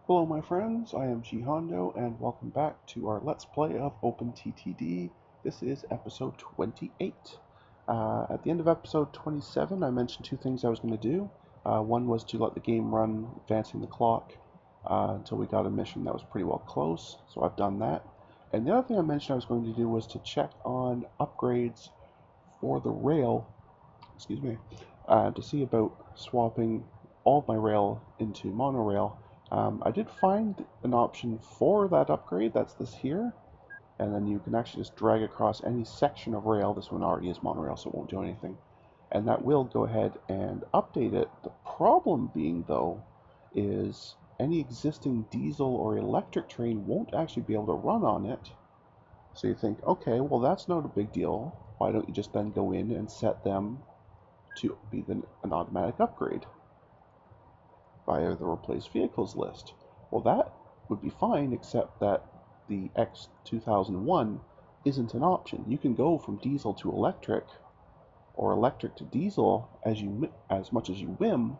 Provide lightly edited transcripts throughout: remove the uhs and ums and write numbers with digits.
Hello my friends, I am G Hondo and welcome back to our Let's Play of OpenTTD. This is episode 28. At the end of episode 27 I mentioned two things I was going to do. One was to let the game run advancing the clock until we got a mission that was pretty well close, so I've done that. And the other thing I mentioned I was going to do was to check on upgrades for the rail, to see about swapping all of my rail into monorail. I did find an option for that upgrade, that's this here, and then you can actually just drag across any section of rail. This one already is monorail, so it won't do anything. And that will go ahead and update it. The problem being, though, is any existing diesel or electric train won't actually be able to run on it. So you think, okay, well that's not a big deal. Why don't you just then go in and set them to be an automatic upgrade via the replace vehicles list? Well, that would be fine, except that the X2001 isn't an option. You can go from diesel to electric or electric to diesel as much as you whim,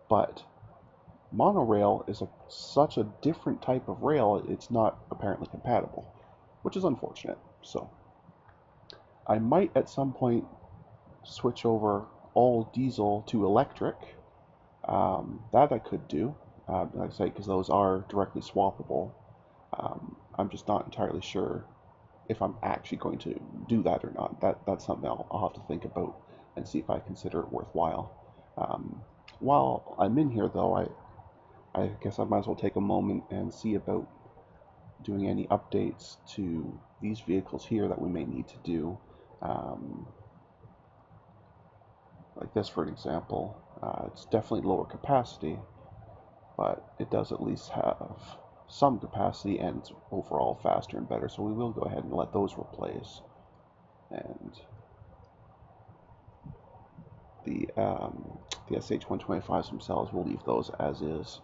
but monorail is such a different type of rail, it's not apparently compatible, which is unfortunate. So I might at some point switch over all diesel to electric. That I could do, like I say, because those are directly swappable. I'm just not entirely sure if I'm actually going to do that or not. That's something I'll have to think about and see if I consider it worthwhile. While I'm in here, though, I guess I might as well take a moment and see about doing any updates to these vehicles here that we may need to do. Um, like this, for example, it's definitely lower capacity, but it does at least have some capacity and it's overall faster and better. So we will go ahead and let those replace. And the um, the SH125s themselves, we'll leave those as is.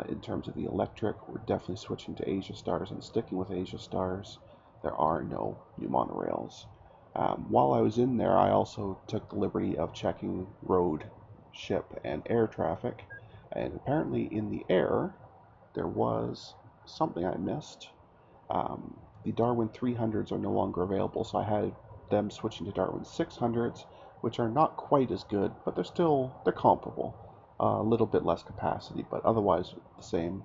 In terms of the electric, we're definitely switching to Asia Stars and sticking with Asia Stars. There are no new monorails. While I was in there, I also took the liberty of checking road, ship, and air traffic. And apparently in the air, there was something I missed. The Darwin 300s are no longer available, so I had them switching to Darwin 600s, which are not quite as good, but they're comparable. A little bit less capacity, but otherwise the same.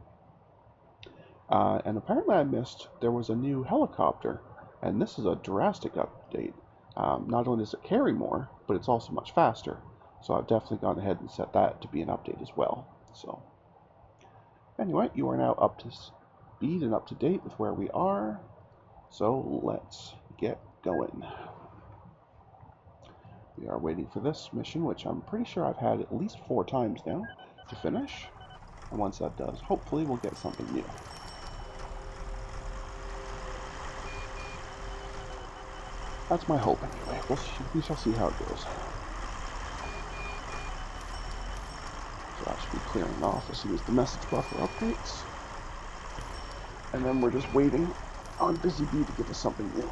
And apparently I missed there was a new helicopter, and this is a drastic update. Not only does it carry more, but it's also much faster. So I've definitely gone ahead and set that to be an update as well. So anyway, you are now up to speed and up to date with where we are. So let's get going. We are waiting for this mission, which I'm pretty sure I've had at least 4 times now to finish. And once that does, hopefully we'll get something new. That's my hope anyway. We shall see how it goes. So that should be clearing off as soon as the message buffer updates. And then we're just waiting on Busy Bee to give us something new.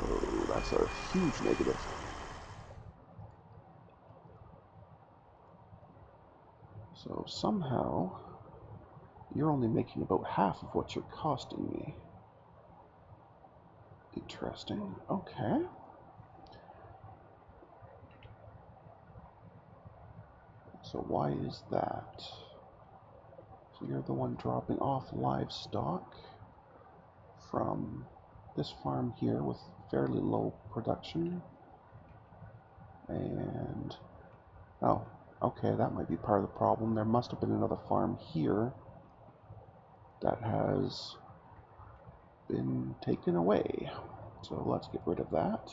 Oh, that's a huge negative. So somehow, you're only making about half of what you're costing me. Interesting. Okay. So why is that? So you're the one dropping off livestock from this farm here with fairly low production. And, oh, okay, that might be part of the problem. There must have been another farm here that has been taken away. So let's get rid of that.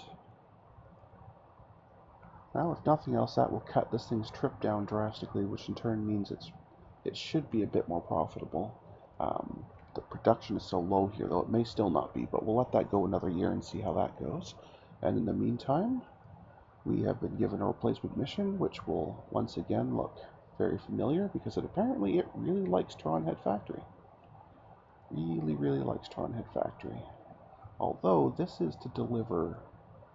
Now, if nothing else, that will cut this thing's trip down drastically, which in turn means it should be a bit more profitable. The production is so low here, though it may still not be, but we'll let that go another year and see how that goes. And in the meantime, we have been given a replacement mission, which will once again look very familiar because it really likes Tron Head Factory. Really likes Tron Head Factory. Although this is to deliver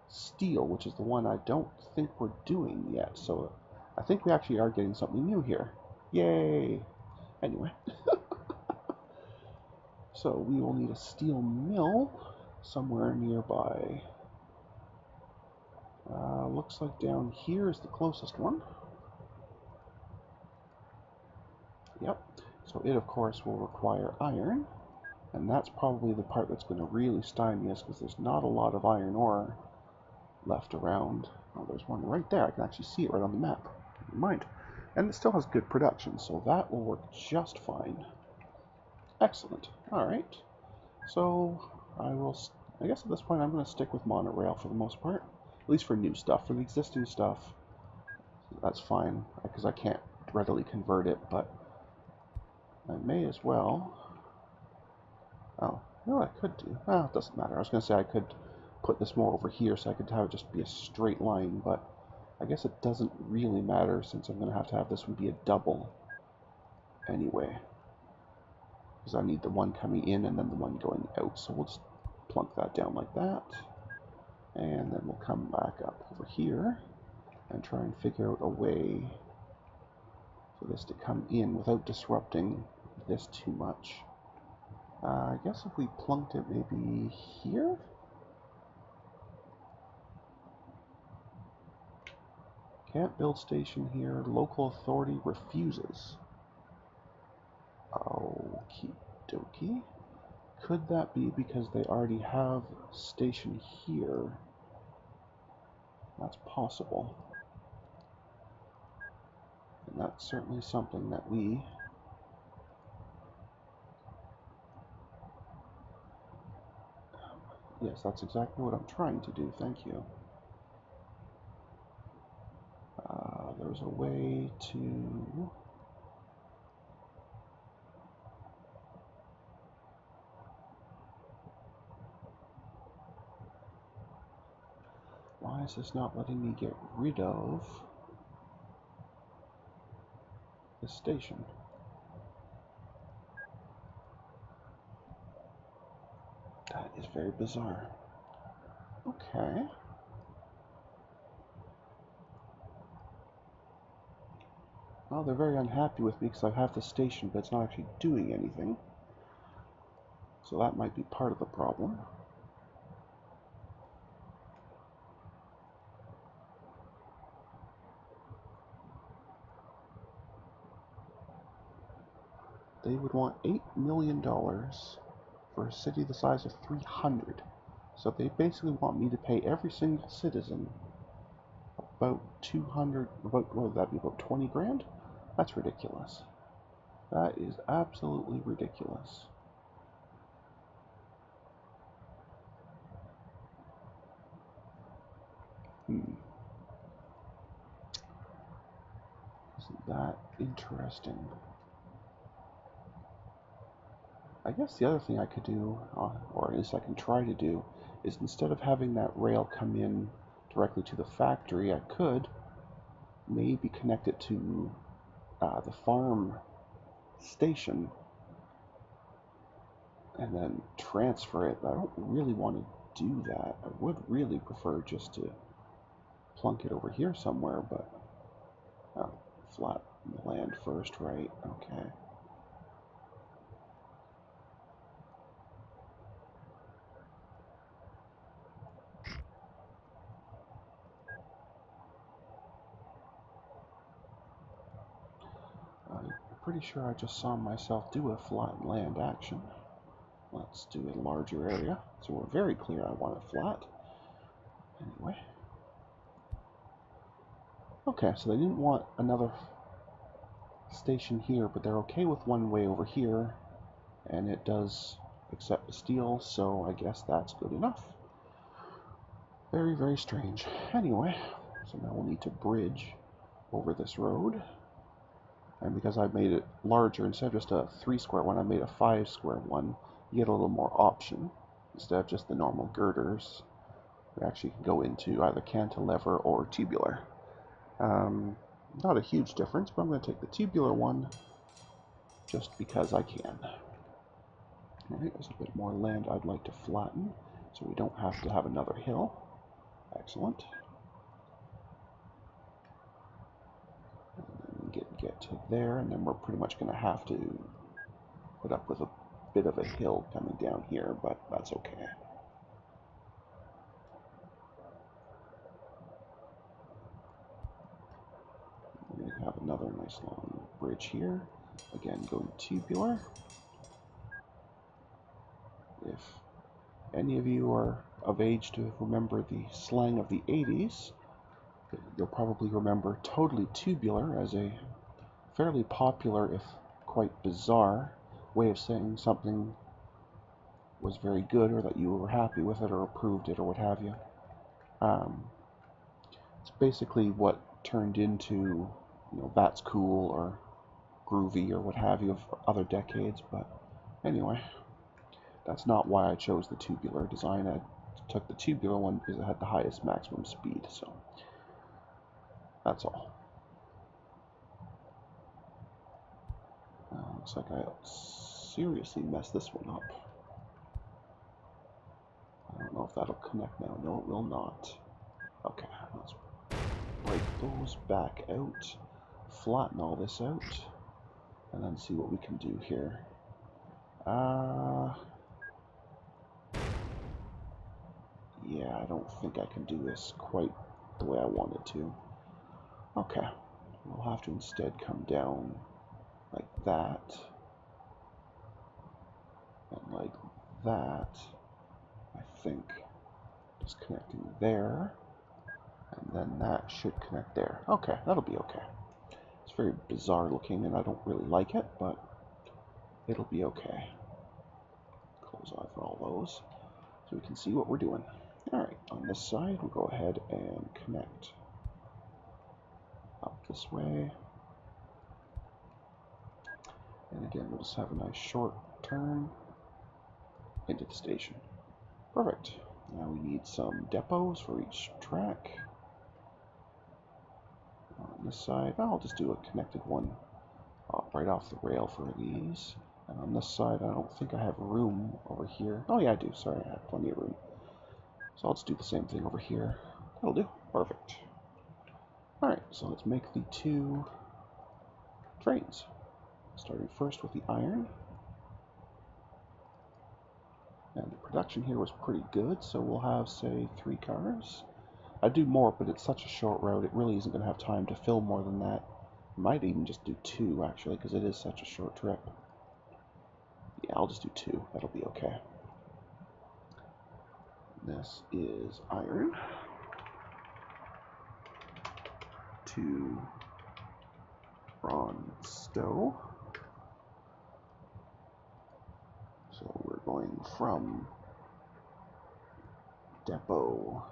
steel, which is the one I don't think we're doing yet. So I think we actually are getting something new here. Yay! Anyway, so we will need a steel mill somewhere nearby. Looks like down here is the closest one. Yep. So it, of course, will require iron. And that's probably the part that's going to really stymie us, because there's not a lot of iron ore left around. Oh, there's one right there. I can actually see it right on the map. Never mind. And it still has good production, so that will work just fine. Excellent. Alright. So, I guess at this point I'm going to stick with monorail for the most part. At least for new stuff. For the existing stuff, that's fine, because I can't readily convert it, but I may as well. Oh, you know what I could do? Well, it doesn't matter. I was going to say I could put this more over here so I could have it just be a straight line, but I guess it doesn't really matter since I'm going to have this one be a double anyway. Because I need the one coming in and then the one going out. So we'll just plunk that down like that. And then we'll come back up over here and try and figure out a way for this to come in without disrupting this too much. I guess if we plunked it maybe here? Can't build station here. Local authority refuses. Okie dokie. Could that be because they already have station here? That's possible. And that's certainly something that we... Yes, that's exactly what I'm trying to do. Thank you. There's a way to... Why is this not letting me get rid of this station? That is very bizarre. Okay. Well, they're very unhappy with me because I have the station, but it's not actually doing anything. So that might be part of the problem. They would want $8 million for a city the size of 300. So they basically want me to pay every single citizen about 200, what would that be, about 20 grand? That's ridiculous. That is absolutely ridiculous. Isn't that interesting? I guess the other thing I could do, or at least I can try to do, is instead of having that rail come in directly to the factory, I could maybe connect it to the farm station and then transfer it. I don't really want to do that. I would really prefer just to plunk it over here somewhere, but flat land first, right? Okay. I'm pretty sure I just saw myself do a flat land action. Let's do a larger area. So we're very clear I want it flat. Anyway. Okay, so they didn't want another station here, but they're okay with one way over here. And it does accept the steel, so I guess that's good enough. Very, very strange. Anyway, so now we'll need to bridge over this road. And because I made it larger, instead of just a 3 square one, I made a 5 square one. You get a little more option. Instead of just the normal girders, we actually can go into either cantilever or tubular. Not a huge difference, but I'm going to take the tubular one just because I can. Alright, there's a bit more land I'd like to flatten, so we don't have to have another hill. Excellent. to there, and then we're pretty much going to have to put up with a bit of a hill coming down here, but that's okay. We have another nice long bridge here. Again, going tubular. If any of you are of age to remember the slang of the 80s, you'll probably remember totally tubular as a fairly popular, if quite bizarre, way of saying something was very good, or that you were happy with it, or approved it, or what have you. It's basically what turned into, you know, that's cool, or groovy, or what have you, of other decades. But anyway, that's not why I chose the tubular design. I took the tubular one because it had the highest maximum speed, so that's all. Looks like I seriously messed this one up. I don't know if that'll connect now. No, it will not. Okay, let's break those back out, flatten all this out, and then see what we can do here. Yeah, I don't think I can do this quite the way I wanted to. Okay, we'll have to instead come down like that, and like that, I think. Just connecting there, and then that should connect there. Okay, that'll be okay. It's very bizarre looking, and I don't really like it, but it'll be okay. Close off all those, so we can see what we're doing. Alright, on this side, we'll go ahead and connect up this way. And again, we'll just have a nice short turn into the station. Perfect. Now we need some depots for each track. On this side, I'll just do a connected one right off the rail for these. And on this side, I don't think I have room over here. Oh yeah, I do. Sorry, I have plenty of room. So I'll just do the same thing over here. That'll do. Perfect. Alright, so let's make the two trains. Starting first with the iron. And the production here was pretty good, so we'll have, say, 3 cars. I'd do more, but it's such a short route, it really isn't going to have time to fill more than that. Might even just do 2, actually, because it is such a short trip. Yeah, I'll just do 2. That'll be okay. This is iron. 2 bronze So we're going from depot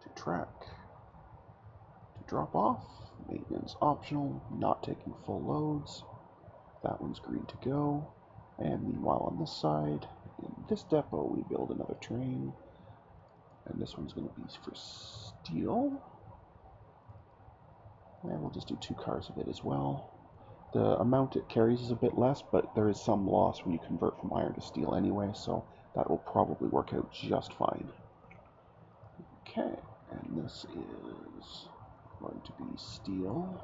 to track to drop off. Maintenance optional, not taking full loads. That one's green to go. And meanwhile on this side, in this depot, we build another train. And this one's going to be for steel. And we'll just do 2 cars of it as well. The amount it carries is a bit less, but there is some loss when you convert from iron to steel anyway, so that will probably work out just fine. Okay, and this is going to be steel.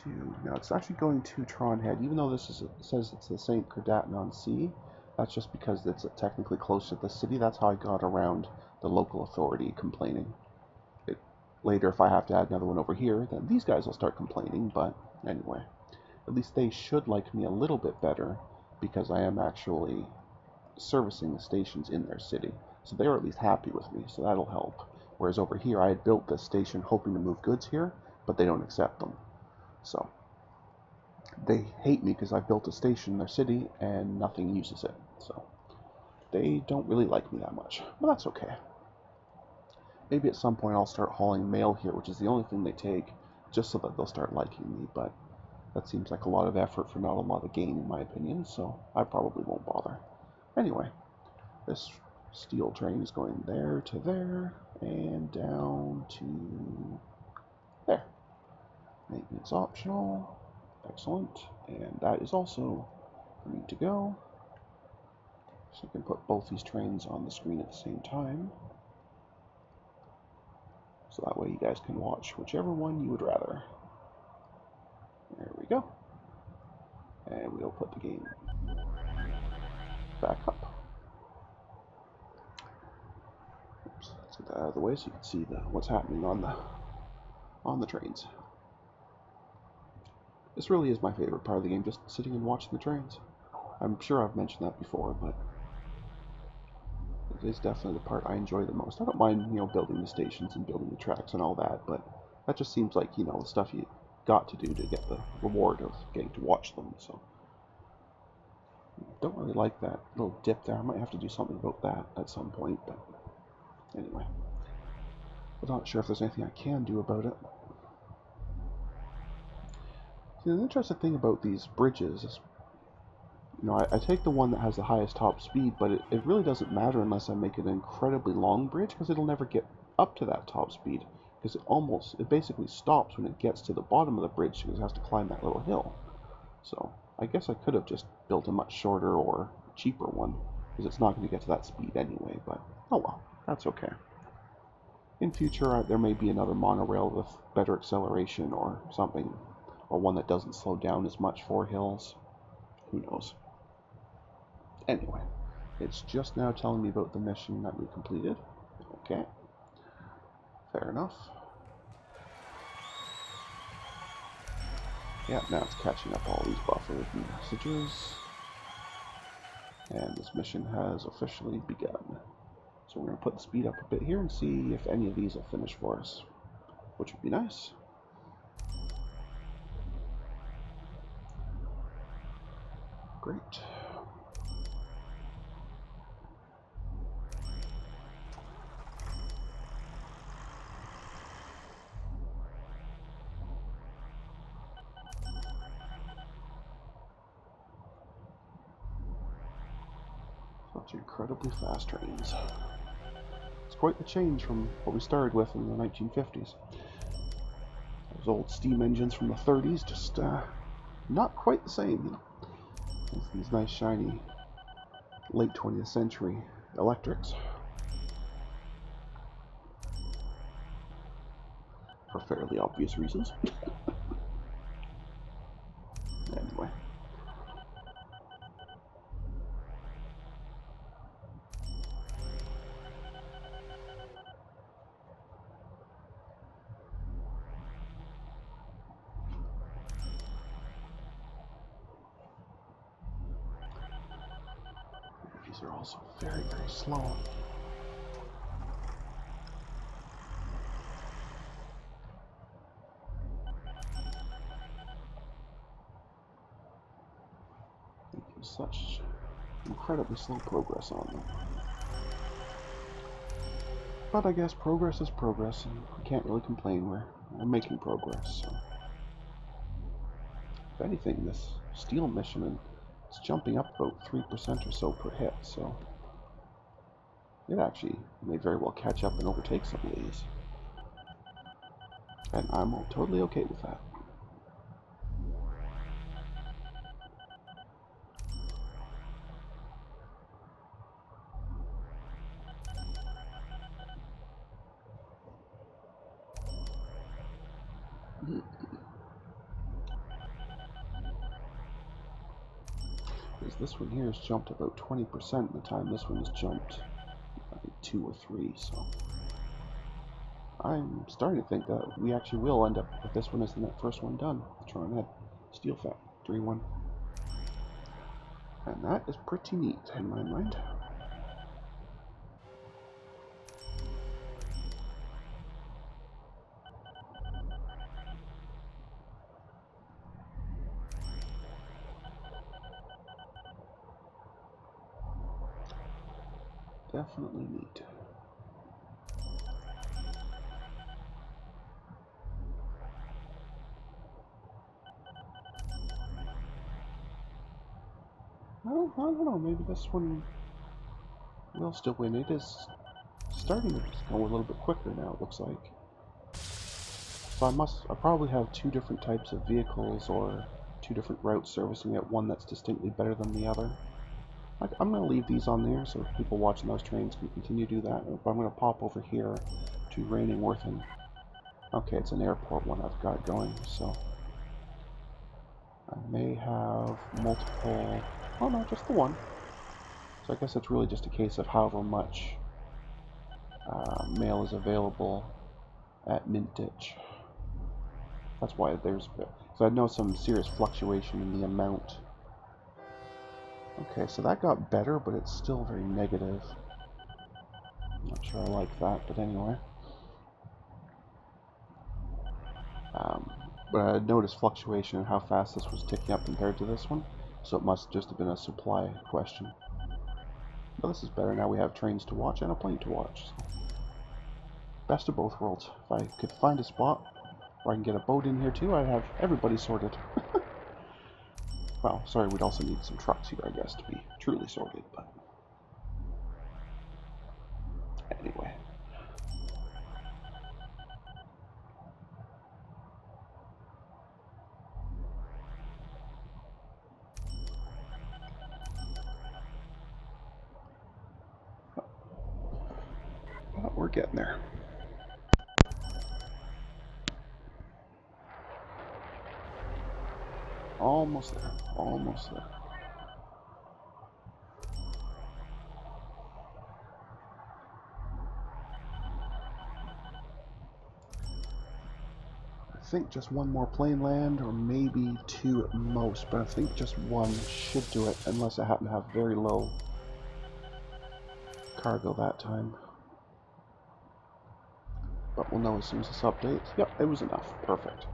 2. Now it's actually going to Tron Head, even though this says it's the St. Gerdatnon Sea. That's just because it's technically close to the city. That's how I got around the local authority complaining. Later, if I have to add another one over here, then these guys will start complaining, but anyway. At least they should like me a little bit better, because I am actually servicing the stations in their city. So they're at least happy with me, so that'll help. Whereas over here, I had built this station hoping to move goods here, but they don't accept them. So they hate me because I built a station in their city, and nothing uses it. So they don't really like me that much, but that's okay. Maybe at some point I'll start hauling mail here, which is the only thing they take, just so that they'll start liking me, but that seems like a lot of effort for not a lot of gain, in my opinion, so I probably won't bother. Anyway, this steel train is going there to there, and down to there. Maintenance optional. Excellent. And that is also green to go. So I can put both these trains on the screen at the same time. So that way you guys can watch whichever one you would rather. There we go. And we'll put the game back up. Oops, let's get that out of the way so you can see what's happening on the trains. This really is my favorite part of the game, just sitting and watching the trains. I'm sure I've mentioned that before, but it is definitely the part I enjoy the most. I don't mind, building the stations and building the tracks and all that, but that just seems like, the stuff you got to do to get the reward of getting to watch them, so. Don't really like that little dip there. I might have to do something about that at some point, but anyway. I'm not sure if there's anything I can do about it. See, the interesting thing about these bridges is, I take the one that has the highest top speed, but it really doesn't matter unless I make an incredibly long bridge, because it'll never get up to that top speed, because it basically stops when it gets to the bottom of the bridge, because it has to climb that little hill. So I guess I could have just built a much shorter or cheaper one, because it's not going to get to that speed anyway, but oh well, that's okay. In future, there may be another monorail with better acceleration or something, or one that doesn't slow down as much for hills. Who knows? Anyway, it's just now telling me about the mission that we completed. Okay, fair enough. Yeah, now it's catching up all these buffered messages. And this mission has officially begun. So we're going to put the speed up a bit here and see if any of these will finish for us, which would be nice. Great. Such incredibly fast trains. It's quite the change from what we started with in the 1950s. Those old steam engines from the 30s, just not quite the same, These nice shiny late 20th century electrics. For fairly obvious reasons. Anyway. These are also very, very slow. Making such incredibly slow progress on them. But I guess progress is progress, and I can't really complain. We're making progress. So. If anything, this steel mission is jumping up about 3% or so per hit, so it actually may very well catch up and overtake some of these. And I'm totally okay with that. Because this one here has jumped about 20% in the time this one has jumped, I think, 2 or 3, so I'm starting to think that we actually will end up with this one as the first one done. Tron Head Steel Factory 1. And that is pretty neat in my mind. Definitely neat. I don't know, maybe this one will still win. It is starting to go a little bit quicker now, it looks like. So I probably have 2 different types of vehicles or 2 different routes servicing it, one that's distinctly better than the other. I'm going to leave these on there so people watching those trains can continue to do that. But I'm going to pop over here to Rainingworth and Okay, it's an airport one I've got going, so I may have multiple... Oh no, just the one. So I guess it's really just a case of however much mail is available at Mint Ditch. That's why there's... So I know some serious fluctuation in the amount. Okay, so that got better, but it's still very negative. Not sure I like that, but anyway. But I noticed fluctuation in how fast this was ticking up compared to this one, so it must just have been a supply question. But this is better. Now we have trains to watch and a plane to watch. So best of both worlds. If I could find a spot where I can get a boat in here too, I'd have everybody sorted. Well, sorry, we'd also need some trucks here, I guess, to be truly sorted, but anyway. But we're getting there. Almost there. Almost there. I think just one more plane land, or maybe two at most, but I think just one should do it, unless I happen to have very low cargo that time. But we'll know as soon as this updates. Yep, it was enough. Perfect.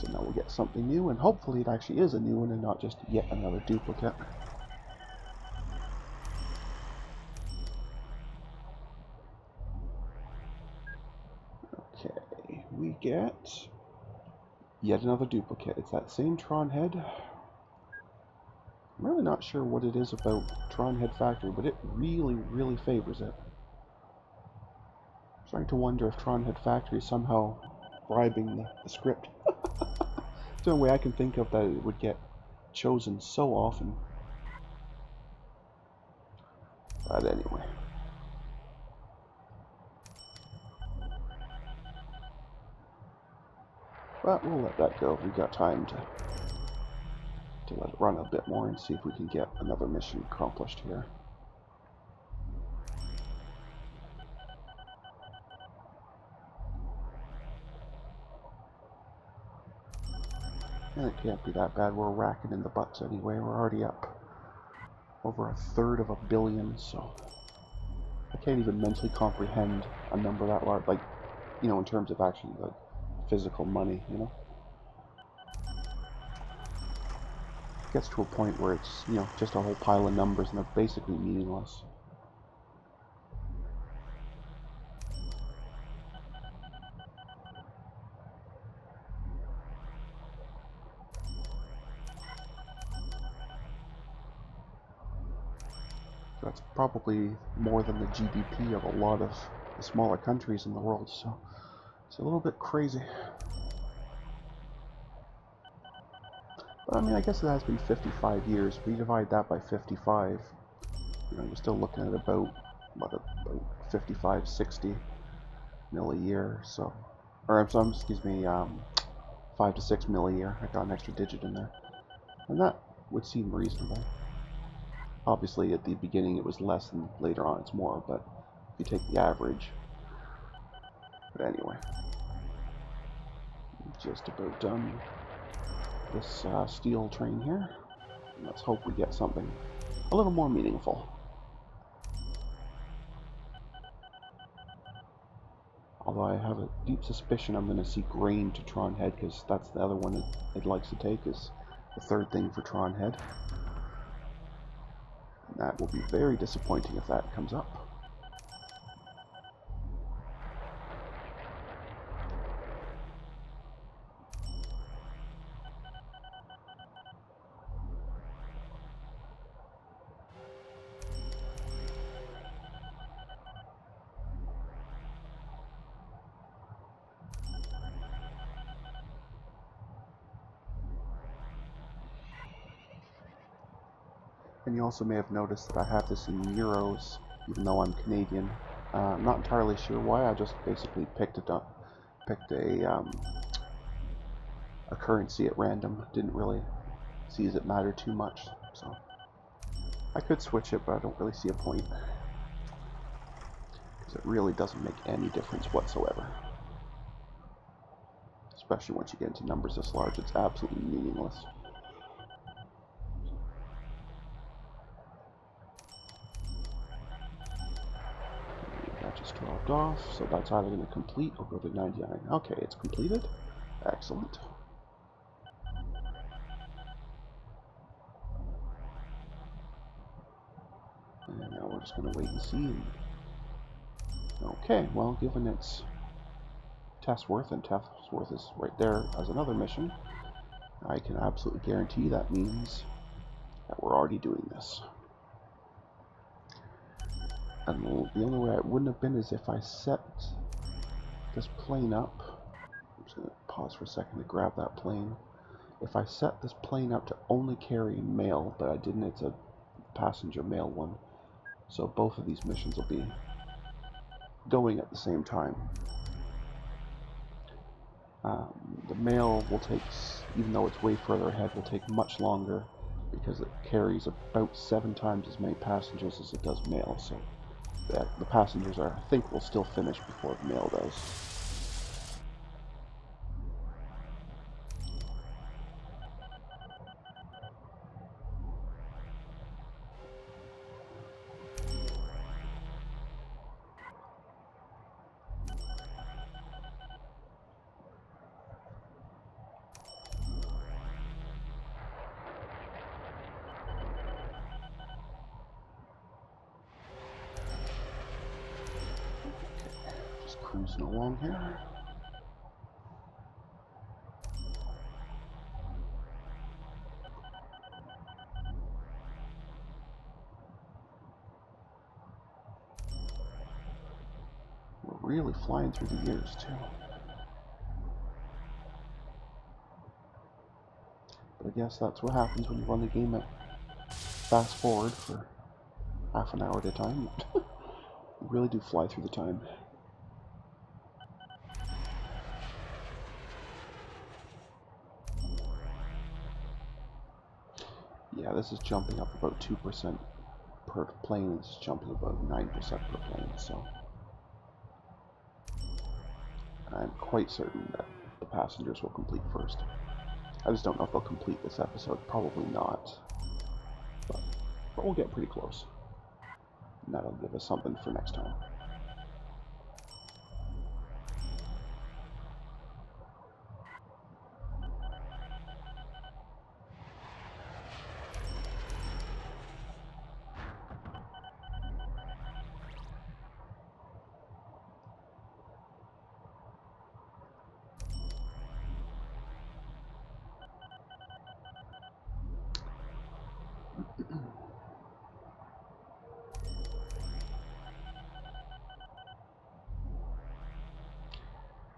So now we'll get something new, and hopefully it actually is a new one and not just yet another duplicate. Okay, we get yet another duplicate. It's that same Tron head. I'm really not sure what it is about Tron Head Factory, but it really, really favors it. I'm starting to wonder if Tron Head Factory is somehow bribing the script. There's no way I can think of that it would get chosen so often. But anyway. But we'll let that go. We've got time to let it run a bit more and see if we can get another mission accomplished here. And it can't be that bad. We're racking in the butts anyway. We're already up over 1/3 of a billion, so I can't even mentally comprehend a number that large, like, you know, in terms of actually, like, physical money, you know? It gets to a point where it's, you know, just a whole pile of numbers and they're basically meaningless. That's probably more than the GDP of a lot of the smaller countries in the world, so it's a little bit crazy. But I mean, I guess it has been 55 years. If we divide that by 55, you know, you're still looking at about, what, about 55, 60 mil a year, so, or excuse me, 5 to 6 mil a year. I got an extra digit in there, and that would seem reasonable. Obviously, at the beginning it was less, and later on it's more, but if you take the average. But anyway, just about done this steel train here. Let's hope we get something a little more meaningful. Although I have a deep suspicion I'm going to see grain to Tron Head, because that's the other one it likes to take, is the third thing for Tron Head. And that will be very disappointing if that comes up. And you also may have noticed that I have this in euros, even though I'm Canadian. I'm not entirely sure why. I just basically picked picked a currency at random. Didn't really see as it mattered too much, so I could switch it, but I don't really see a point because it really doesn't make any difference whatsoever. Especially once you get into numbers this large, it's absolutely meaningless. That just dropped off, so that's either going to complete or go to 99. Okay, it's completed. Excellent. And now we're just going to wait and see. Okay, well, given its test worth, and test worth is right there as another mission, I can absolutely guarantee that means that we're already doing this. And the only way it wouldn't have been is if I set this plane up. I'm just going to pause for a second to grab that plane. If I set this plane up to only carry mail, but I didn't, it's a passenger mail one. So both of these missions will be going at the same time. The mail will take, even though it's way further ahead, will take much longer because it carries about 7 times as many passengers as it does mail. So the passengers I think will still finish before the mail does. Cruising along here. We're really flying through the years too. But I guess that's what happens when you run the game at fast forward for half an hour at a time. You really do fly through the time. Yeah, this is jumping up about 2% per plane. It's jumping about 9% per plane, so I'm quite certain that the passengers will complete first. I just don't know if they'll complete this episode. Probably not. But we'll get pretty close. And that'll give us something for next time.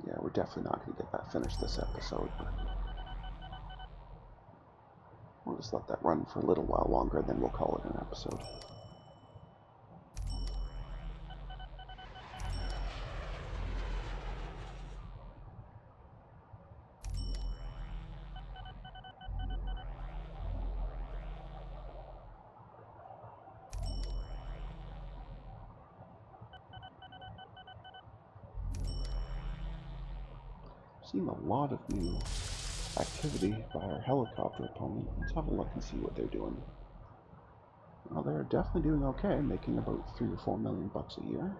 Yeah, we're definitely not going to get that finished this episode, but we'll just let that run for a little while longer, and then we'll call it an episode. Seeing a lot of new activity by our helicopter opponent. Let's have a look and see what they're doing. Well, they're definitely doing okay, making about 3 or 4 million bucks a year.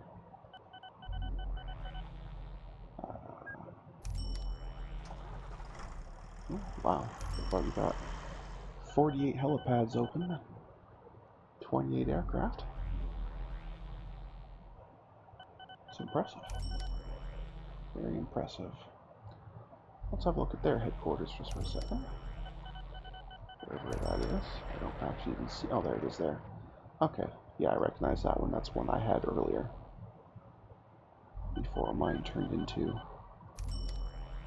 Oh, wow, we've already got 48 helipads open, 28 aircraft. It's impressive. Very impressive. Let's have a look at their headquarters just for a second. Wherever that is. I don't actually even see. Oh, there it is there. Okay. Yeah, I recognize that one. That's one I had earlier. Before mine turned into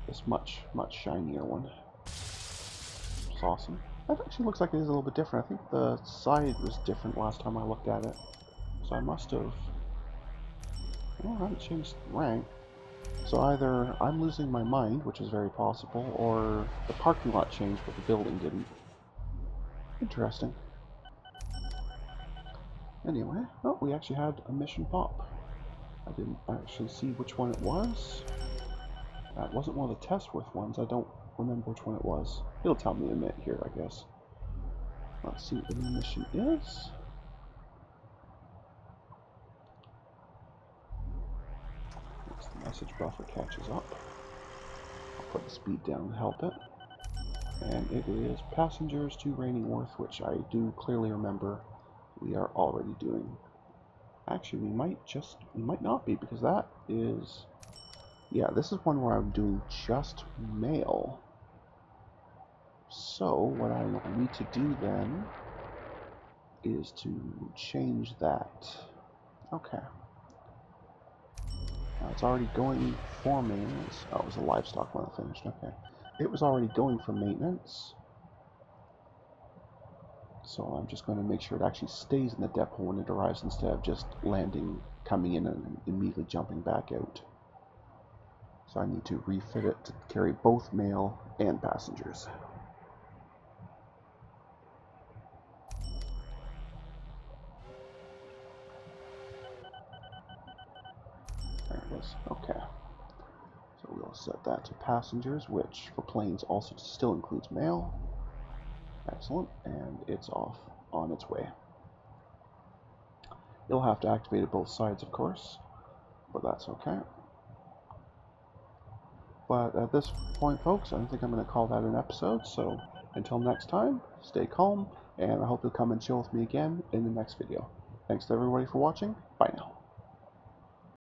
this much shinier one. It's awesome. That actually looks like it is a little bit different. I think the side was different last time I looked at it. So I must have... Well, I haven't changed rank. So either I'm losing my mind, which is very possible, or the parking lot changed but the building didn't. Interesting. Anyway, oh, we actually had a mission pop. I didn't actually see which one it was. That wasn't one of the Testworth ones. I don't remember which one it was. It'll tell me in a minute here, I guess. Let's see what the new mission is. Once the message buffer catches up, I'll put the speed down to help it. And it is Passengers to Rainingworth, which I do clearly remember we are already doing. Actually, we might not be, because that is, yeah, this is one where I'm doing just mail. So, what I need to do then is to change that. Okay. Now it's already going for maintenance. Oh, it was a livestock one I finished. Okay. It was already going for maintenance. So I'm just going to make sure it actually stays in the depot when it arrives instead of just landing, coming in, and immediately jumping back out. So I need to refit it to carry both mail and passengers. There it is. Okay. So we'll set that to passengers, which for planes also still includes mail. Excellent. And it's off on its way. You'll have to activate it both sides, of course, but that's okay. But at this point, folks, I think I'm going to call that an episode. So until next time, stay calm, and I hope you'll come and chill with me again in the next video. Thanks to everybody for watching. Bye now.